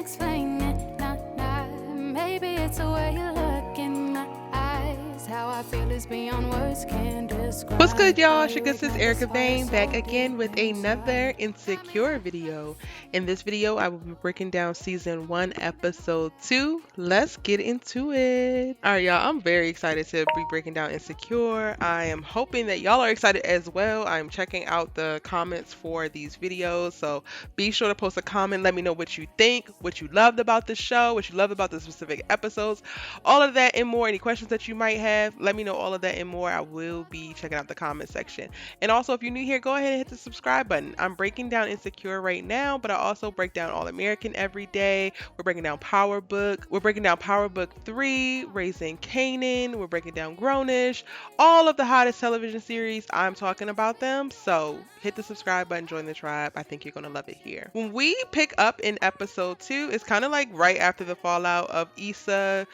explain it, nah, nah. Maybe it's the way you look in my eyes. How I feel is beyond words can describe. What's good, y'all? How you This is ignite this Erica fire Vane back so again deep with another inside. Insecure video. In this video, I will be breaking down season 1, episode 2. Let's get into it. All right, y'all. I'm very excited to be breaking down Insecure. I am hoping that y'all are excited as well. I'm checking out the comments for these videos, so be sure to post a comment. Let me know what you think, what you loved about the show, what you loved about the specific episodes, all of that and more. Any questions that you might have, let me know all of that and more. I will be checking out the comment section. And also, if you're new here, go ahead and hit the subscribe button. I'm breaking down Insecure right now, but I also break down All American every day. We're breaking down Power Book. We're breaking down Power Book 3, Raising Kanan. We're breaking down Grownish. All of the hottest television series, I'm talking about them. So hit the subscribe button, join the tribe. I think you're going to love it here. When we pick up in episode 2, it's kind of like right after the fallout of Issa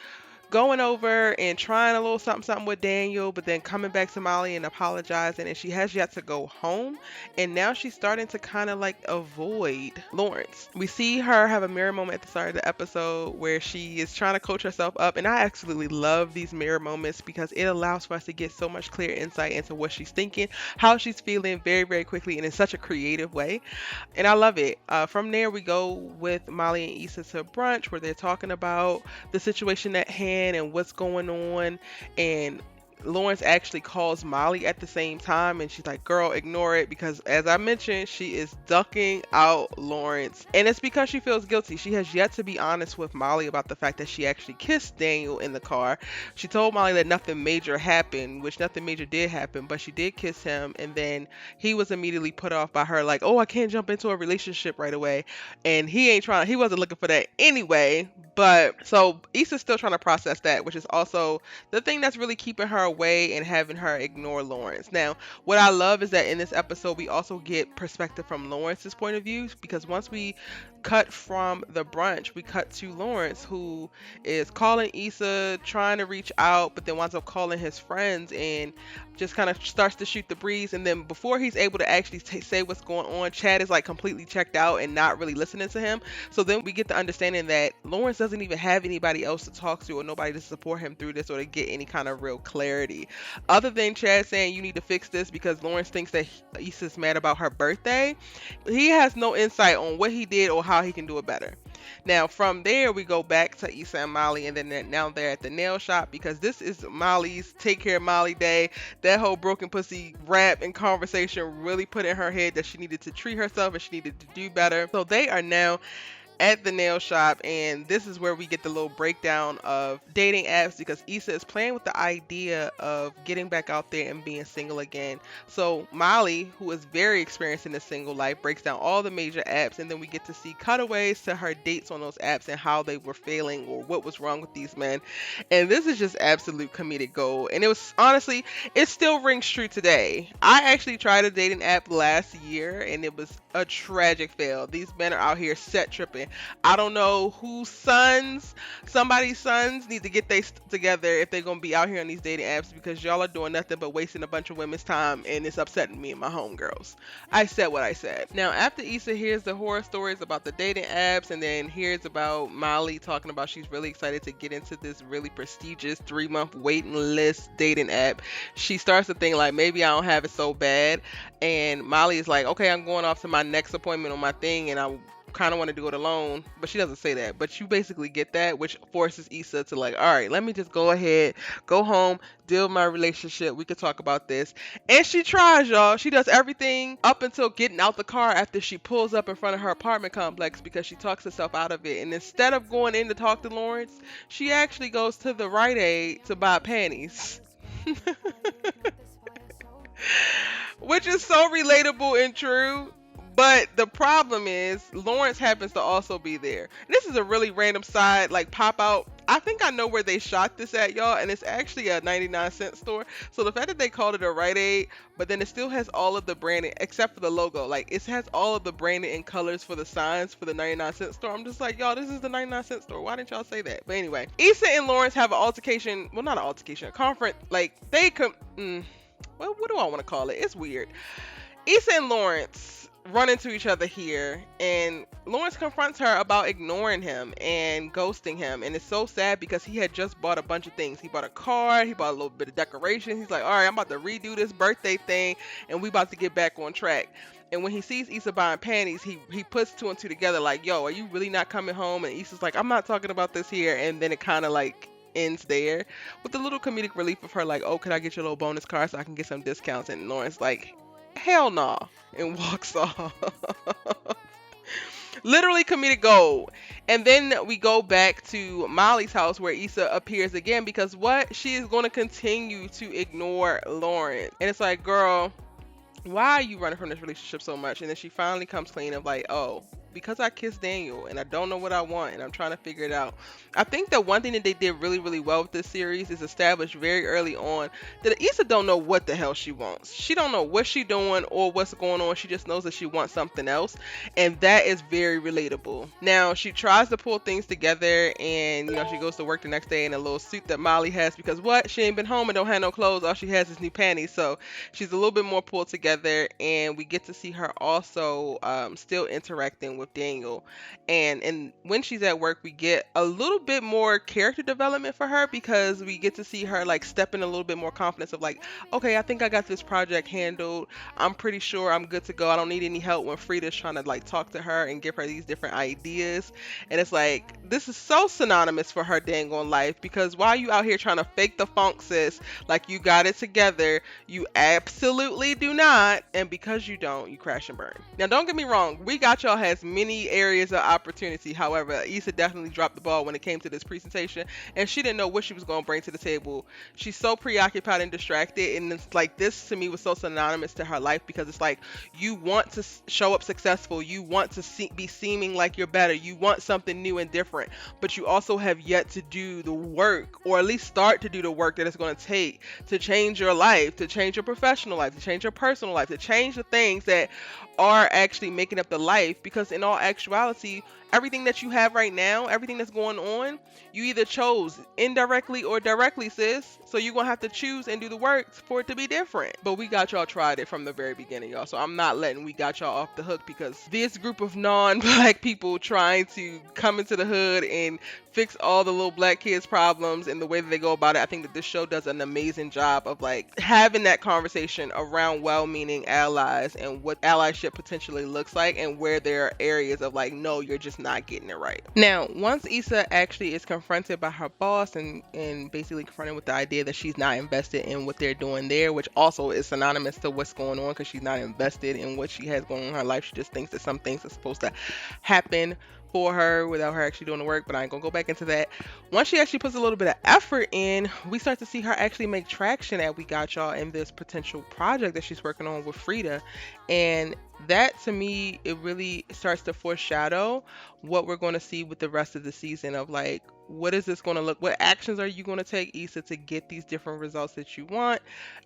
going over and trying a little something something with Daniel, but then coming back to Molly and apologizing, and she has yet to go home, and now she's starting to kind of like avoid Lawerence. We see her have a mirror moment at the start of the episode where she is trying to coach herself up, and I absolutely love these mirror moments because it allows for us to get so much clear insight into what she's thinking, how she's feeling very, very quickly, and in such a creative way, and I love it. From there, we go with Molly and Issa to brunch where they're talking about the situation at hand and what's going on, and Lawerence actually calls Molly at the same time, and she's like, girl, ignore it, because as I mentioned, she is ducking out Lawerence, and it's because she feels guilty. She has yet to be honest with Molly about the fact that she actually kissed Daniel in the car. She told Molly that nothing major happened, which nothing major did happen, but she did kiss him, and then he was immediately put off by her, like, oh, I can't jump into a relationship right away, and he wasn't looking for that anyway. But so Issa's still trying to process that, which is also the thing that's really keeping her away and having her ignore Lawerence. Now, what I love is that in this episode, we also get perspective from Lawrence's point of view, because once we cut from the brunch, we cut to Lawerence, who is calling Issa, trying to reach out, but then winds up calling his friends and just kind of starts to shoot the breeze. And then before he's able to actually say what's going on, Chad is like completely checked out and not really listening to him. So then we get the understanding that Lawerence doesn't even have anybody else to talk to or nobody to support him through this or to get any kind of real clarity, other than Chad saying you need to fix this because Lawerence thinks that Issa's mad about her birthday. He has no insight on what he did or how he can do it better. Now from there we go back to Issa and Molly, and then now they're at the nail shop because this is Molly's Take Care of Molly Day. That whole broken pussy rap and conversation really put in her head that she needed to treat herself and she needed to do better. So they are now at the nail shop, and this is where we get the little breakdown of dating apps, because Issa is playing with the idea of getting back out there and being single again. So Molly, who is very experienced in the single life, breaks down all the major apps, and then we get to see cutaways to her dates on those apps and how they were failing or what was wrong with these men. And this is just absolute comedic gold, and it was honestly, it still rings true today. I actually tried a dating app last year and it was a tragic fail. These men are out here set tripping. I don't know somebody's sons need to get they together if they're gonna be out here on these dating apps, because y'all are doing nothing but wasting a bunch of women's time, and it's upsetting me and my homegirls. I said what I said. Now after Issa hears the horror stories about the dating apps and then hears about Molly talking about she's really excited to get into this really prestigious 3-month waiting list dating app, she starts to think like, maybe I don't have it so bad. And Molly is like, okay, I'm going off to my next appointment on my thing, and I kind of want to do it alone, but she doesn't say that, but you basically get that, which forces Issa to like, all right, let me just go ahead, go home, deal with my relationship, we could talk about this. And she tries, y'all. She does everything up until getting out the car after she pulls up in front of her apartment complex, because she talks herself out of it, and instead of going in to talk to Lawerence, she actually goes to the Rite Aid to buy panties. Which is so relatable and true. But the problem is Lawerence happens to also be there. This is a really random side, like pop out. I think I know where they shot this at, y'all, and it's actually a 99-cent store. So the fact that they called it a Rite Aid, but then it still has all of the branding except for the logo. Like it has all of the branding and colors for the signs for the 99-cent store. I'm just like, y'all, this is the 99-cent store. Why didn't y'all say that? But anyway, Issa and Lawerence have an altercation. Well, not an altercation, a conference. Like they could. Well, what do I want to call it? It's weird. Issa and Lawerence run into each other here, and Lawerence confronts her about ignoring him and ghosting him. And it's so sad because he had just bought a bunch of things. He bought a card, he bought a little bit of decorations. He's like, all right, I'm about to redo this birthday thing and we about to get back on track. And when he sees Issa buying panties, he puts two and two together like, yo, are you really not coming home? And Issa's like, I'm not talking about this here. And then it kind of like ends there with a little comedic relief of her like, oh, could I get you a little bonus card so I can get some discounts? And Lawerence like, hell no, and walks off. Literally comedic gold. And then we go back to Molly's house where Issa appears again because what? She is going to continue to ignore Lawerence. And it's like, girl, why are you running from this relationship so much? And then she finally comes clean of like, oh, because I kissed Daniel and I don't know what I want and I'm trying to figure it out. I think that one thing that they did really, really well with this series is establish very early on that Issa don't know what the hell she wants. She don't know what she doing or what's going on. She just knows that she wants something else, and that is very relatable. Now she tries to pull things together, and you know, she goes to work the next day in a little suit that Molly has because what? She ain't been home and don't have no clothes. All she has is new panties. So she's a little bit more pulled together, and we get to see her also still interacting with Daniel. And when she's at work, we get a little bit more character development for her because we get to see her like step in a little bit more confidence of like, okay, I think I got this project handled. I'm pretty sure I'm good to go. I don't need any help when Frida's trying to like talk to her and give her these different ideas. And it's like, this is so synonymous for her dang on life because while you out here trying to fake the funk, sis, like you got it together, you absolutely do not. And because you don't, you crash and burn. Now, don't get me wrong. We Got Y'all has many areas of opportunity. However, Issa definitely dropped the ball when it came to this presentation, and she didn't know what she was going to bring to the table. She's so preoccupied and distracted, and it's like this to me was so synonymous to her life because it's like you want to show up successful, you want to be seeming like you're better, you want something new and different, but you also have yet to do the work, or at least start to do the work that it's going to take to change your life, to change your professional life, to change your personal life, to change the things that are actually making up the life. Because in all actuality, everything that you have right now, everything that's going on, you either chose indirectly or directly, sis. So you're going to have to choose and do the work for it to be different. But We Got Y'all tried it from the very beginning, y'all. So I'm not letting We Got Y'all off the hook because this group of non-black people trying to come into the hood and fix all the little black kids' problems and the way that they go about it, I think that this show does an amazing job of like having that conversation around well-meaning allies and what allyship potentially looks like and where there are areas of like, no, you're just not getting it right. Now, once Issa actually is confronted by her boss and basically confronted with the idea that she's not invested in what they're doing there, which also is synonymous to what's going on because she's not invested in what she has going on in her life. She just thinks that some things are supposed to happen for her without her actually doing the work, but I ain't gonna go back into that. Once she actually puts a little bit of effort in, we start to see her actually make traction at We Got Y'all in this potential project that she's working on with Frida. And that to me, it really starts to foreshadow what we're going to see with the rest of the season of like, what is this going to look, what actions are you going to take, Issa, to get these different results that you want,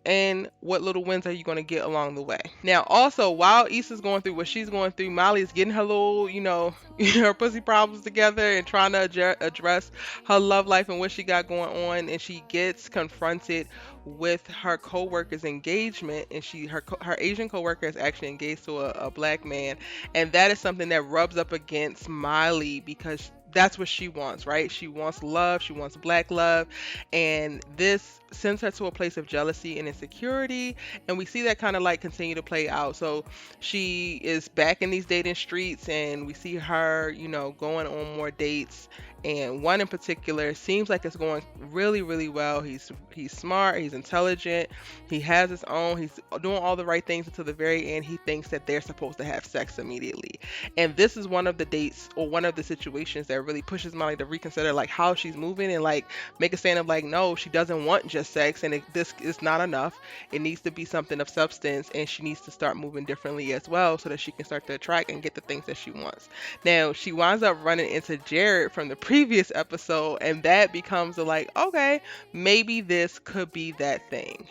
and what little wins are you going to get along the way. Now also, while Issa's going through what she's going through, Molly is getting her little, her pussy problems together and trying to address her love life and what she got going on, and she gets confronted with her co-worker's engagement, and her Asian co-worker is actually engaged to a black man, and that is something that rubs up against Molly because that's what she wants, right? She wants love, she wants black love, and this sends her to a place of jealousy and insecurity, and we see that kind of like continue to play out. So she is back in these dating streets, and we see her, going on more dates, and one in particular seems like it's going really, really well. He's smart, he's intelligent, he has his own, he's doing all the right things until the very end. He thinks that they're supposed to have sex immediately, and this is one of the dates or one of the situations that really pushes Molly to reconsider like how she's moving and like make a stand of like, no, she doesn't want just sex, and this is not enough. It needs to be something of substance, and she needs to start moving differently as well so that she can start to attract and get the things that she wants. Now she winds up running into Jared from the previous episode, and that becomes okay, maybe this could be that thing.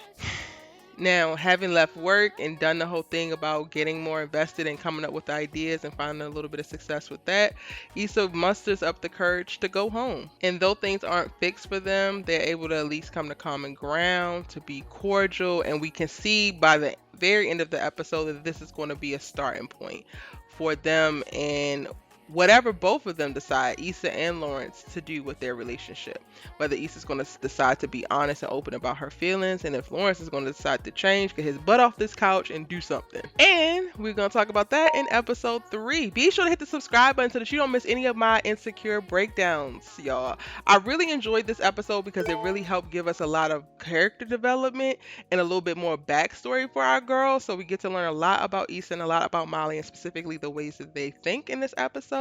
Now, having left work and done the whole thing about getting more invested and coming up with ideas and finding a little bit of success with that, Issa musters up the courage to go home. And though things aren't fixed for them, they're able to at least come to common ground, to be cordial, and we can see by the very end of the episode that this is going to be a starting point for them and whatever both of them decide, Issa and Lawerence, to do with their relationship. Whether Issa's going to decide to be honest and open about her feelings, and if Lawerence is going to decide to change, get his butt off this couch and do something. And we're going to talk about that in episode 3. Be sure to hit the subscribe button so that you don't miss any of my insecure breakdowns, y'all. I really enjoyed this episode because it really helped give us a lot of character development and a little bit more backstory for our girls. So we get to learn a lot about Issa and a lot about Molly, and specifically the ways that they think in this episode.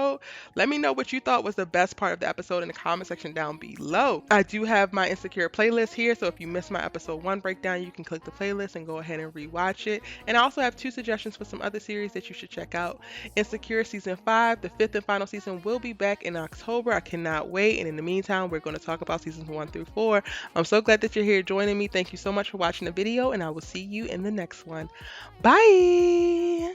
Let me know what you thought was the best part of the episode in the comment section down below. I do have my Insecure playlist here, so if you missed my episode 1 breakdown, you can click the playlist and go ahead and rewatch it. And I also have 2 suggestions for some other series that you should check out. Insecure season 5, the 5th and final season, will be back in October. I cannot wait. And in the meantime, we're going to talk about seasons 1 through 4. I'm so glad that you're here joining me. Thank you so much for watching the video, and I will see you in the next one. Bye.